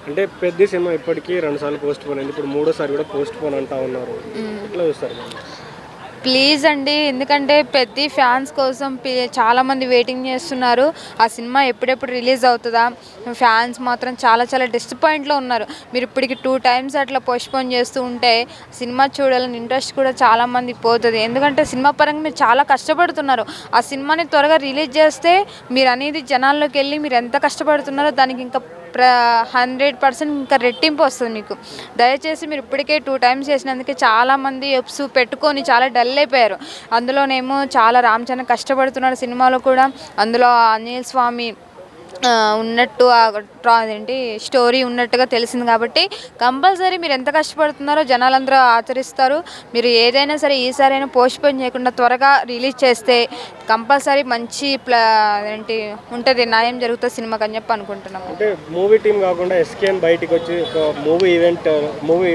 అంటే పెద్ద సినిమా ఇప్పటికీ 2 సార్లు పోస్ట్‌పోన్ అయింది. ఇప్పుడు మూడోసారి కూడా పోస్ట్‌పోన్ అంటా ఉన్నారు. ఎట్లా చూస్తారు మీరు? ప్లీజ్ అండి. ఎందుకంటే పెద్ది ఫ్యాన్స్ కోసం చాలామంది వెయిటింగ్ చేస్తున్నారు. ఆ సినిమా ఎప్పుడెప్పుడు రిలీజ్ అవుతదా? ఫ్యాన్స్ మాత్రం చాలా చాలా డిసప్పాయింట్‌లో ఉన్నారు. మీరు ఇప్పటికి 2 టైమ్స్ అట్లా పోస్ట్‌పోన్ చేస్తూ ఉంటే సినిమా చూడాలని ఇంట్రెస్ట్ కూడా చాలామందికి పోతది. ఎందుకంటే సినిమా పరంగా మీరు చాలా కష్టపడుతున్నారు. ఆ సినిమాని త్వరగా రిలీజ్ చేస్తే మీరనేది జనాల్లోకెళ్ళి మీరు ఎంత కష్టపడుతున్నారో దానికి ఇంకా 100% ఇంకా రెట్టింపు వస్తది మీకు. దయచేసి మీరు ఇప్పటికే 2 టైమ్స్ చేసినందుకే చాలామంది ఎప్స్ పెట్టుకొని చాలా డల్ అయిపోయారు. అందులోనేమో చాలా రామ్ చరణ్ కష్టపడుతున్నాడు సినిమాలో కూడా. అందులో ఆంజనేయ స్వామి ఉన్నట్టు అదేంటి స్టోరీ ఉన్నట్టుగా తెలిసింది కాబట్టి కంపల్సరీ మీరు ఎంత కష్టపడుతున్నారో జనాలందరూ ఆచరిస్తారు. మీరు ఏదైనా సరే ఈసారైనా పోస్ట్‌పోన్ చేయకుండా త్వరగా రిలీజ్ చేస్తే కంపల్సరీ మంచి ఏంటి ఉంటది, న్యాయం జరుగుతది సినిమాకని చెప్పి అనుకుంటున్నాము. అంటే మూవీ టీమ్ కాకుండా ఎస్‌కేఎన్ బయటికొచ్చి ఒక మూవీ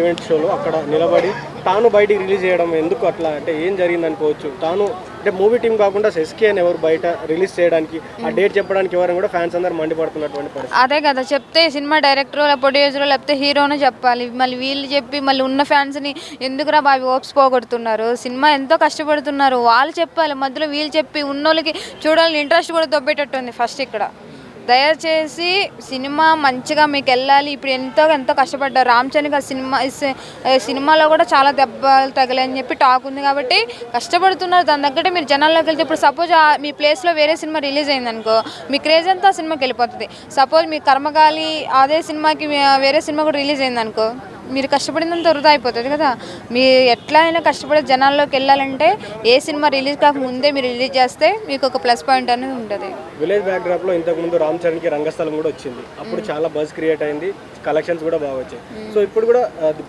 ఈవెంట్ షోలో అక్కడ నిలబడి తాను బయటికి రిలీజ్ చేయడం ఎందుకు అట్లా? అంటే ఏం జరిగిందనుకోవచ్చు? తాను అంటే మూవీ టీమ్ కాకుండా ఎస్‌కేఎన్ ఎవరు బయట రిలీజ్ చేయడానికి ఆ డేట్ చెప్పడానికి ఎవరైనా కూడా ఫ్యాన్స్ అందరూ మండిపడుతున్నటువంటి పరిస్థితి. అదే కదా చెప్తే సినిమా డైరెక్టరో ప్రొడ్యూసరో లేకపోతే హీరోనో చెప్పాలి. మళ్ళీ వీళ్ళు చెప్పి మళ్ళీ ఉన్న ఫ్యాన్స్ని ఎందుకురా బాబు హోప్స్ పోగొడుతున్నారు? సినిమా ఎంతో కష్టపడుతున్నారు, వాళ్ళు చెప్పాలి. మధ్యలో వీళ్ళు చెప్పి ఉన్నోళ్ళకి చూడాలని ఇంట్రెస్ట్ కూడా దొబ్బేటట్టుంది ఫస్ట్ ఇక్కడ. దయచేసి సినిమా మంచిగా మీకు వెళ్ళాలి. ఇప్పుడు ఎంతో కష్టపడ్డారు రామ్ చరణ్ సినిమాలో కూడా చాలా దెబ్బలు తగిలాయని చెప్పి టాక్ ఉంది కాబట్టి కష్టపడుతున్నారు. దాని తగ్గట్టే మీరు జనాల్లోకి వెళ్తే ఇప్పుడు సపోజ్ మీ ప్లేస్లో వేరే సినిమా రిలీజ్ అయిందనుకో మీ క్రేజ్ అంతా ఆ సినిమాకి వెళ్ళిపోతుంది. సపోజ్ మీ కర్మగాలి అదే సినిమాకి వేరే సినిమా కూడా రిలీజ్ అయిందనుకో మీరు కష్టపడిందంతా వృధా అయిపోతుంది కదా. మీరు ఎట్లా అయినా కష్టపడి జనాల్లోకి వెళ్ళాలంటే ఏ సినిమా రిలీజ్ కాకముందే మీరు రిలీజ్ చేస్తే మీకు ఒక ప్లస్ పాయింట్ అనేది ఉంటుంది. విలేజ్ బ్యాక్డ్రాప్లో ఇంతకుముందు రామ్ చరణ్కి రంగస్థలం కూడా వచ్చింది. అప్పుడు చాలా బజ్ క్రియేట్ అయింది, కలెక్షన్స్ కూడా బాగా వచ్చాయి. సో ఇప్పుడు కూడా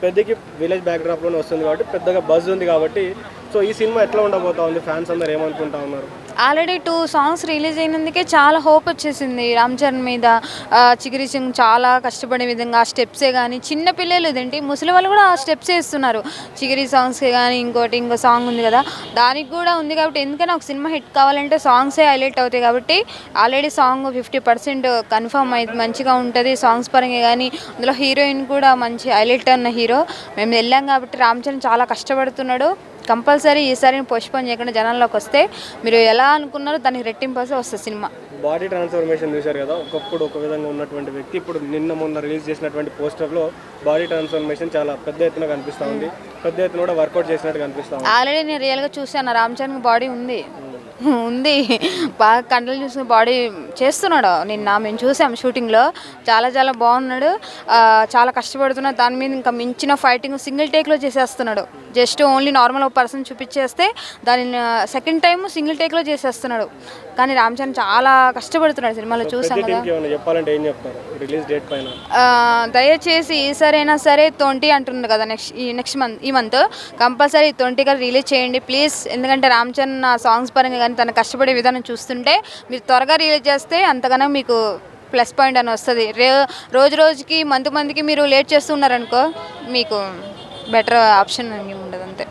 పెద్దకి విలేజ్ బ్యాక్డ్రాప్లోనే వస్తుంది కాబట్టి పెద్దగా బజ్ ఉంది కాబట్టి సో ఈ సినిమా ఎట్లా ఉండబోతా ఉంది? ఫ్యాన్స్ అందరు ఏమనుకుంటా ఉన్నారు? ఆల్రెడీ 2 సాంగ్స్ రిలీజ్ అయినందుకే చాలా హోప్ వచ్చేసింది రామ్ చరణ్ మీద. చిగిరి సింగ్ చాలా కష్టపడే విధంగా ఆ స్టెప్సే కానీ చిన్న పిల్లలు ఇదేంటి ముసలి వాళ్ళు కూడా ఆ స్టెప్స్ వేస్తున్నారు. చిగిరి సాంగ్స్కే కానీ ఇంకో సాంగ్ ఉంది కదా దానికి కూడా ఉంది కాబట్టి ఎందుకైనా ఒక సినిమా హిట్ కావాలంటే సాంగ్సే హైలైట్ అవుతాయి కాబట్టి ఆల్రెడీ సాంగ్ 50% కన్ఫర్మ్ అయితే మంచిగా ఉంటుంది సాంగ్స్ పరంగా. కానీ అందులో హీరోయిన్ కూడా మంచి హైలైట్ ఉన్న హీరో. మేము వెళ్ళాం కాబట్టి రామ్ చరణ్ చాలా కష్టపడుతున్నాడు. కంపల్సరీ ఈసారి పోస్ట్‌పోన్ చేయకుండా జనాల్లోకి వస్తే మీరు ఎలా అనుకున్నారో దానికి రెట్టింపు వస్తుంది సినిమా. బాడీ ట్రాన్స్ఫర్మేషన్ చూశారు కదా, ఒకప్పుడు ఒక విధంగా ఉన్నటువంటి వ్యక్తి ఇప్పుడు మొన్న రిలీజ్ చేసినటువంటి పోస్టర్లో బాడీ ట్రాన్స్ఫర్మేషన్ చాలా పెద్ద ఎత్తున కనిపిస్తూ ఉంది. పెద్ద ఎత్తున కూడా వర్కౌట్ చేసినట్టు కనిపిస్తూ ఉంది. ఆల్రెడీ నేను రియల్గా చూశాను రామ్ చరణ్ బాడీ ఉంది బాగా కండలు చూసిన బాడీ చేస్తున్నాడు. మేము చూసాం షూటింగ్లో చాలా చాలా బాగున్నాడు. చాలా కష్టపడుతున్నాడు. దాని మీద ఇంకా మించిన ఫైటింగ్ సింగిల్ టేక్లో చేసేస్తున్నాడు. జస్ట్ ఓన్లీ నార్మల్ ఒక పర్సన్ చూపించేస్తే దానిని సెకండ్ టైం సింగిల్ టేక్లో చేసేస్తున్నాడు. కానీ రామ్ చరణ్ చాలా కష్టపడుతున్నాడు సినిమాలో చూసాం కదా. చెప్పాలంటే ఏం చెప్తారు రిలీజ్ డేట్ పైన? దయచేసి ఈసారైనా సరే 20 అంటున్నారు కదా నెక్స్ట్ మంత్ ఈ మంత్ కంపల్సరీ 20గా రిలీజ్ చేయండి ప్లీజ్. ఎందుకంటే రామ్ చరణ్ సాంగ్స్ పరంగా కానీ తను కష్టపడే విధానం చూస్తుంటే మీరు త్వరగా రిలీజ్ చేస్తే అంతగానో మీకు ప్లస్ పాయింట్ అని వస్తుంది. రోజుకి మంత్కి మీరు లేట్ చేస్తున్నారనుకో మీకు బెటర్ ఆప్షన్ ఉండదు అంతే.